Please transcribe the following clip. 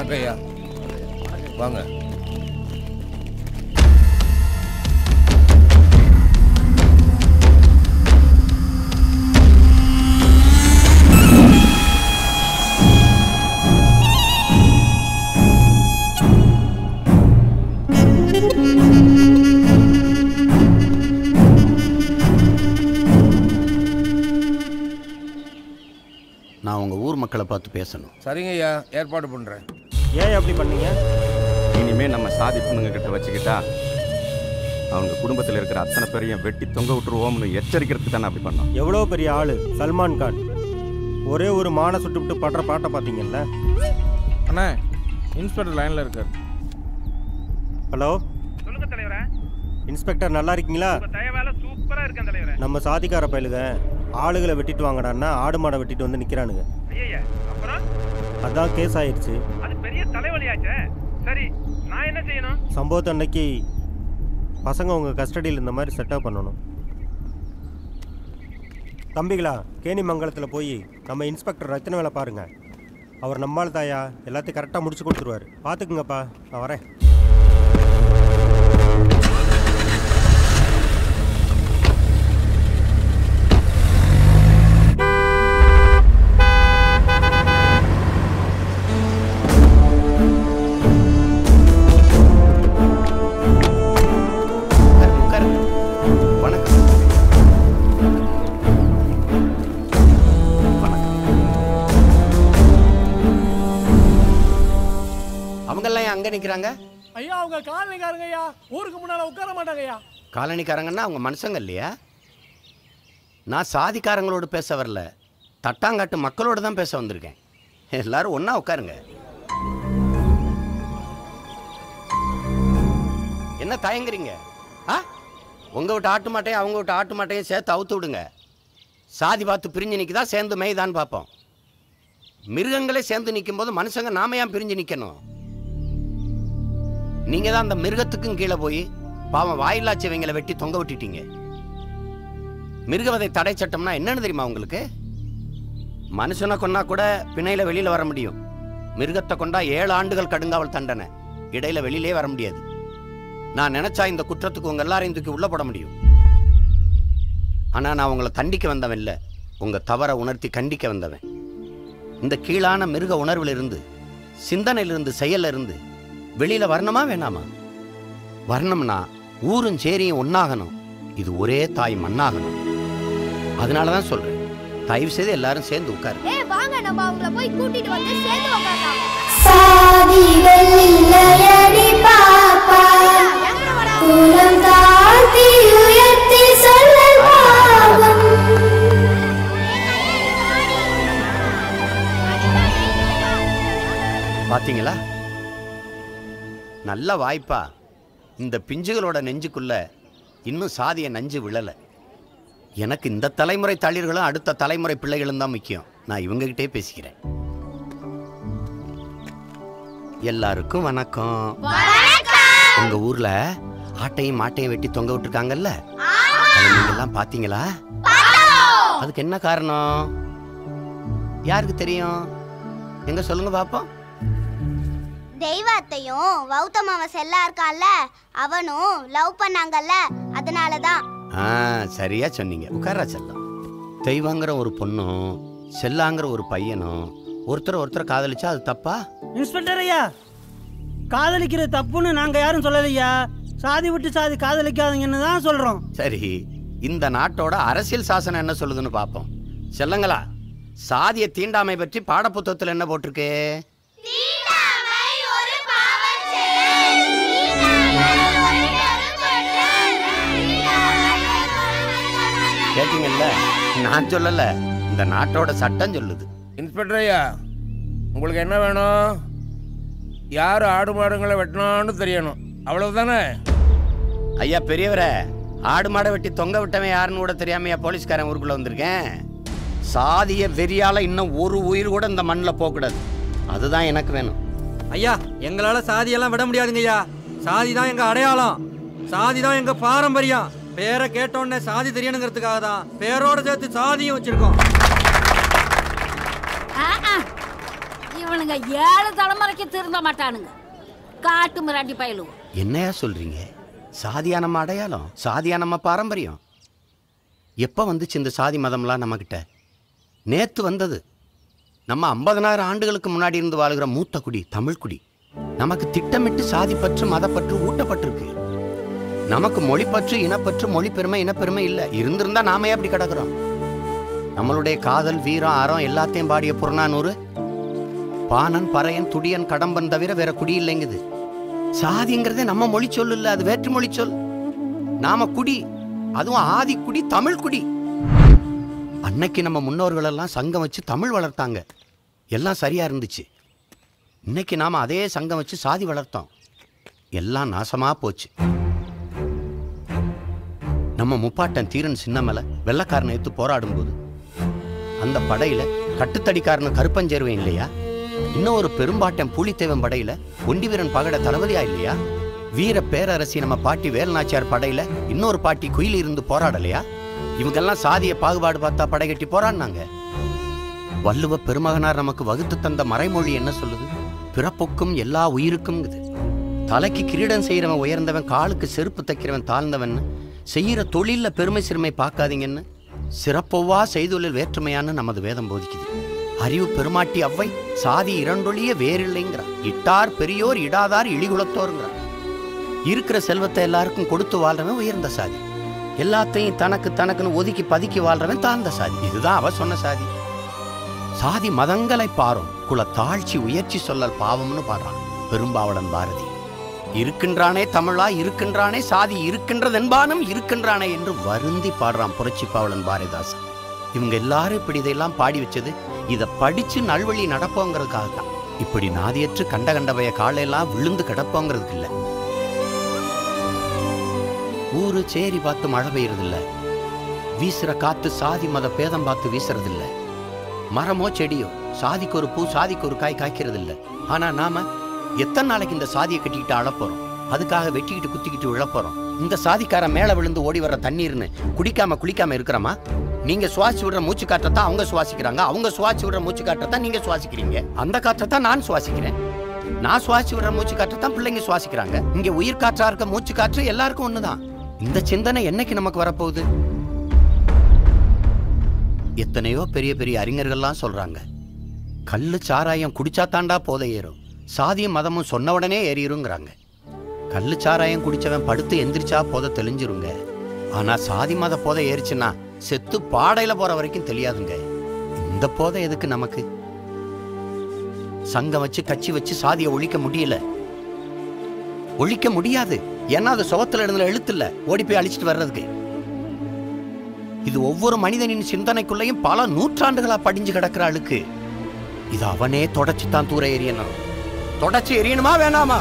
வணக்கம் ஐயா. வாங்க. நான் உங்கள் ஊர் மக்களை பார்த்து பேசணும். சரிங்க ஐயா, ஏற்பாடு பண்ணுறேன். ஏன் அப்படி பண்ணீங்க? இனிமேல் நம்ம சாதி பொண்ணுங்க கிட்ட வச்சுக்கிட்டா அவங்க குடும்பத்தில் இருக்கிற அத்தனை பேரையும் வெட்டி தொங்க விட்டுருவோம்னு எச்சரிக்கிறதுக்கு தானே அப்படி பண்ணோம். எவ்வளோ பெரிய ஆளு சல்மான் கான், ஒரே ஒரு மானை சுட்டுவிட்டு படுற பாட்டை பார்த்தீங்கல்ல. அண்ணா, இன்ஸ்பெக்டர் லைனில் இருக்கார். ஹலோ, சொல்லுங்க தலைவரே. இன்ஸ்பெக்டர் நல்லா இருக்கீங்களா? தயவால சூப்பரா இருக்கேன் தலைவரே. நம்ம சாதிக்கார பயிலுங்க ஆளுகளை வெட்டிட்டு வாங்கடான்னா ஆடு மாடை வெட்டிட்டு வந்து நிற்கிறானுங்க. ஐயா, அப்புறம் அதான் கேஸ் ஆயிடுச்சு. அது பெரிய தலைவலியாச்சே. சரி, நான் என்ன செய்யணும்? சம்பவத்தை அன்னைக்கு பசங்க உங்கள் கஸ்டடியில் இந்த மாதிரி செட்டப் பண்ணணும். தம்பிகளா, கேணிமங்கலத்தில் போய் நம்ம இன்ஸ்பெக்டர் ரத்தின வேலை பாருங்கள். அவர் நம்மால் தாயா எல்லாத்தையும் கரெக்டாக முடிச்சு கொடுத்துருவார். பார்த்துக்குங்கப்பா, நான் வரேன். அங்க நிக்கிறாங்க ஐயா, அவங்க காலனிக்காரங்க ஐயா. ஊருக்கு முன்னால உட்கார மாட்டாங்க ஐயா. காலனிக்காரங்கன்னா அவங்க மனுஷங்க இல்லையா? நான் சாதிக்காரங்களோடு பேச வரல, தட்டாங்காட்டு மக்களோடு தான் பேச வந்திருக்கேன். எல்லாரும் ஒண்ணா உட்காருங்க. என்ன தயங்குறீங்க? உங்க விட்டு ஆட்டு மாட்டையும் அவங்க விட்டு ஆட்டு மாட்டையும் சேர்த்து அவுத்து விடுங்க. சாதி பார்த்து பிரிஞ்சு நிற்குதா, சேர்ந்து மெய்தான் பார்ப்போம். மிருகங்களே சேர்ந்து நிற்கும் போது மனுஷங்க நாம ஏன் பிரிஞ்சு நிற்கணும்? நீங்க தான் அந்த மிருகத்துக்கும் கீழே போய் பாவம் வாயில்லாச்சவங்களை வெட்டி தொங்க விட்டுட்டீங்க. மிருகவதை தடை சட்டம்னா என்னன்னு தெரியுமா உங்களுக்கு? மனுஷனை கொன்னா கூட பிணையில வெளியில வர முடியும். மிருகத்தை கொண்டா 7 ஆண்டுகள் கடுங்காவல் தண்டனை. இடையில வெளியிலே வர முடியாது. நான் நினைச்சா இந்த குற்றத்துக்கு உங்க எல்லாரையும் தூக்கி உள்ள போட முடியும். ஆனா நான் உங்களை தண்டிக்க வந்தவன் இல்லை, உங்க தவறை உணர்த்தி கண்டிக்க வந்தவன். இந்த கீழான மிருக உணர்விலிருந்து, சிந்தனையிலிருந்து, செயல்ல இருந்து வெளியில வரணுமா வேணாமா? வரணும்னா ஊரும் சேரியும் ஒன்னாகணும். இது ஒரே தாய் மண்ணாகணும். அதனாலதான் சொல்றேன், தயவு செய்து எல்லாரும் சேர்ந்து உட்காரு. வாங்க, நம்ம அவங்கள போய் கூட்டிட்டு வந்து சேர்ந்து உட்காரலாம். சாதிகள் இல்லையடி பாப்பா, குலம் தாழ்த்தி உயர்த்தி சொல்லல் பாவம். பாத்தீங்களா? நல்ல வாய்ப்பா இந்த பிஞ்சுகளோட நெஞ்சுக்குள்ள இன்னும் சாதிய நஞ்சு விழல. எனக்கு இந்த தலைமுறை தளிர்களும் அடுத்த தலைமுறை பிள்ளைகளும் தான் முக்கியம். நான் இவங்ககிட்டே பேசிக்கிறேன். எல்லாருக்கும் வணக்கம். உங்க ஊர்ல ஆட்டையும் மாட்டையும் வெட்டி தொங்க விட்டுருக்காங்கல்ல, நீங்க எல்லாம் பாத்தீங்களா? அதுக்கு என்ன காரணம் யாருக்கு தெரியும்? எங்க சொல்லுங்க பாப்போம். தெய்வத்தையும் வௌத்தமாவ செல்லா இருக்கான்ல, அவனும் லவ் பண்ணாங்கல்ல, அதனாலதான். சரியா சொன்னீங்க. உட்காரா செல்லம். தெய்வங்கிற ஒரு பொண்ணும் செல்லாங்கிற ஒரு பையனும் ஒருத்தர் காதலிச்சா அது தப்பா? இன்ஸ்பெக்டர் ஐயா, காதலிக்கிறது தப்புன்னு நாங்க யாரும் சொல்லலையா. சாதி விட்டு சாதி காதலிக்காதீங்கன்னு தான் சொல்றோம். சரி, இந்த நாட்டோட அரசியல் சாசனம் என்ன சொல்லுதுன்னு பாப்போம். செல்லங்களா, சாதிய தீண்டாமை பற்றி பாடப்புத்தகத்தில் என்ன போட்டிருக்கு? கேட்டீங்கல்ல, நான் சொல்லல, இந்த நாட்டோட சட்டம் சொல்லுது. இன்ஸ்பெக்டர் ஐயா, உங்களுக்கு என்ன வேணும்? யார் ஆடு மாடுங்களை வெட்டினான்னு தெரியணும், அவ்வளவுதானே? ஐயா பெரியவரே, ஆடு மாடை வெட்டி தொங்க விட்டவன் யாருன்னு கூட தெரியாமையா போலீஸ்காரன் ஊருக்குள்ள வந்திருக்கேன். சாதிய வெறியால இன்னும் ஒரு உயிர் கூட இந்த மண்ணில் போகக்கூடாது. அதுதான் எனக்கு வேணும். ஐயா, எங்களால சாதியெல்லாம் விட முடியாதுங்க ஐயா. சாதி தான் எங்க அடையாளம், சாதி தான் எங்க பாரம்பரியம். பேரை கேட்டோன்னே சாதி தெரியணுங்கிறதுக்காக தான் பேரோட சேர்த்து சாதியும் வச்சிருக்கோம். இவனுங்க 7 தலைமுறைக்கு திருந்த மாட்டானுங்க. காட்டு மிராண்டி பயலுவோம். என்னையா சொல்றீங்க? சாதியா நம்ம அடையாளம், சாதியா நம்ம பாரம்பரியம். எப்போ வந்துச்சு இந்த சாதி மதம்லாம் நம்மக்கிட்ட? நேற்று வந்தது. நம்ம 50,000 ஆண்டுகளுக்கு முன்னாடி இருந்து வாழுகிற மூத்த குடி தமிழ் குடி. நமக்கு திட்டமிட்டு சாதி பற்று மதப்பற்று ஊட்டப்பட்டிருக்கு. நமக்கு மொழிப்பற்று இனப்பற்று மொழி பெருமை இனப்பெருமை இல்லை. இருந்திருந்தா நாமே அப்படி கிடக்குறோம். நம்மளுடைய காதல் வீரம் அறம் எல்லாத்தையும் பாடிய புறநானூறு பாணன் பறையன் துடியன் கடம்பன் தவிர வேற குடி இல்லைங்குது. சாதிங்கிறதே நம்ம மொழி சொல் இல்லை, அது வேற்று மொழி சொல். நாம குடி, அதுவும் ஆதி குடி தமிழ் குடி. அன்னைக்கு நம்ம முன்னோர்கள் எல்லாம் சங்கம் வச்சு தமிழ் வளர்த்தாங்க, எல்லாம் சரியா இருந்துச்சு. இன்னைக்கு நாம அதே சங்கம் வச்சு சாதி வளர்த்தோம், எல்லாம் நாசமா போச்சு. நம்ம முப்பாட்டன் தீரன் சின்னமலை வெள்ளக்காரனை எடுத்து போராடும் போது அந்த படையில கட்டுத்தடிக்காரன் கருப்பஞ்சேருவன் இல்லையா? இன்னும் ஒரு பெரும்பாட்டன் பூலித்தேவன் படையில ஒண்டி வீரன் பகட தளபதியா இல்லையா? வீர பேரரசி நம்ம பாட்டி வேலுநாச்சியார் படையில இன்னொரு பாட்டி குயில் இருந்து போராடலையா? இவங்கெல்லாம் சாதிய பாகுபாடு பார்த்தா படை கட்டி போராடினாங்க. வள்ளுவ பெருமகனார் நமக்கு வகுத்து தந்த மறைமொழி என்ன சொல்லுது? பிறப்புக்கும் எல்லா உயிருக்கும். தலைக்கு கிரீடம் செய்யறவன் உயர்ந்தவன், காலுக்கு செருப்பு தைக்கிறவன் தாழ்ந்தவன், செய்யற தொழில பெருமை சிறுமை பார்க்காதீங்கன்னு சிறப்பொவ்வா செய்தொழில் வேற்றுமையான்னு நமது வேதம் போதிக்குது. அறிவு பெருமாட்டி அவ்வை சாதி இரண்டொழிய வேறில்லைங்கிறான். இட்டார் பெரியோர் இடாதார் இழிகுலத்தோருங்கிறான். இருக்கிற செல்வத்தை எல்லாருக்கும் கொடுத்து வாழ்றவன் உயர்ந்த சாதி, எல்லாத்தையும் தனக்கு தனக்குன்னு ஒதுக்கி பதுக்கி வாழ்றவன் தாழ்ந்த சாதி. இதுதான் அவ சொன்ன சாதி. சாதி மதங்களை பாரும் குல தாழ்ச்சி உயர்ச்சி சொல்லல் பாவம்னு பாடுறான் பெரும்பாவளன் பாரதி. இருக்கின்றானே தமிழா இருக்கின்றானே சாதி இருக்கின்றது என்பானும் இருக்கின்றானே என்று வருந்தி பாடுறான் புரட்சி பாவலன் பாரதிதாசன். இவங்க எல்லாரும் இப்படி இதெல்லாம் பாடி வச்சது இதை படிச்சு நல்வழி நடப்போங்கிறதுக்காக தான். இப்படி நாதியற்று கண்ட கண்டவைய காலையெல்லாம் விழுந்து கிடப்போங்கிறதுக்கு இல்லை. ஊரு சேரி பார்த்து மழை பெய்யறதில்ல, வீசுற காத்து சாதி மத பேதம் பார்த்து வீசுறதில்ல, மரமோ செடியோ சாதிக்கு ஒரு பூ சாதிக்கு ஒரு காய் காய்க்கிறது இல்லை. ஆனா நாம எத்தனை நாளைக்கு இந்த சாதியை கட்டிக்கிட்டு அழப்போறோம், அதுக்காக வெட்டிக்கிட்டு குத்திக்கிட்டு விழப்போறோம். இந்த சாதிக்காரன் மேல விழுந்து ஓடி வர்ற தண்ணீர்னு குடிக்காம குளிக்காம இருக்கிறோமா? நீங்க சுவாசி விடுற மூச்சு காற்றத்தான் அவங்க சுவாசிக்கிறாங்க, அவங்க சுவாசி விடுற மூச்சு காற்றத்தான் நீங்க சுவாசிக்கிறீங்க. அந்த காற்றத்தான் நான் சுவாசிக்கிறேன், நான் சுவாசி விடுற மூச்சு காற்றத்தான் பிள்ளைங்க சுவாசிக்கிறாங்க. இங்க உயிர் காற்றா இருக்க மூச்சு காற்று எல்லாருக்கும் ஒண்ணுதான். இந்த சிந்தனை என்னைக்கு நமக்கு வரப்போகுது? எத்தனையோ பெரிய பெரிய அறிஞர்கள்லாம் சொல்றாங்க, கல்லு சாராயம் குடிச்சா தாண்டா போதை ஏறும், சாதியும் மதமும் சொன்ன உடனே ஏறிருங்கிறாங்க. கல்லு சாராயம் குடிச்சவன் படுத்து எந்திரிச்சா போதை தெளிஞ்சிருங்க. ஆனா சாதி மத போதை ஏறிச்சுன்னா செத்து பாடையில போற வரைக்கும் தெரியாதுங்க. இந்த போதை எதுக்கு நமக்கு? சங்கம் வச்சு கட்சி வச்சு சாதியை ஒழிக்க முடியல, ஒழிக்க முடியாது. ஏன்னா அது சுவத்துல இடத்துல எழுத்து இல்ல ஓடி போய் அழிச்சிட்டு வர்றதுக்கு. இது ஒவ்வொரு மனிதனின் சிந்தனைக்குள்ளேயும் பல நூற்றாண்டுகளா படிஞ்சு கிடக்கிற அழுக்கு. இது அவனே தொடச்சுதான் தூர எறியணும். தொடச்சு எரியணுமா வேணாமா?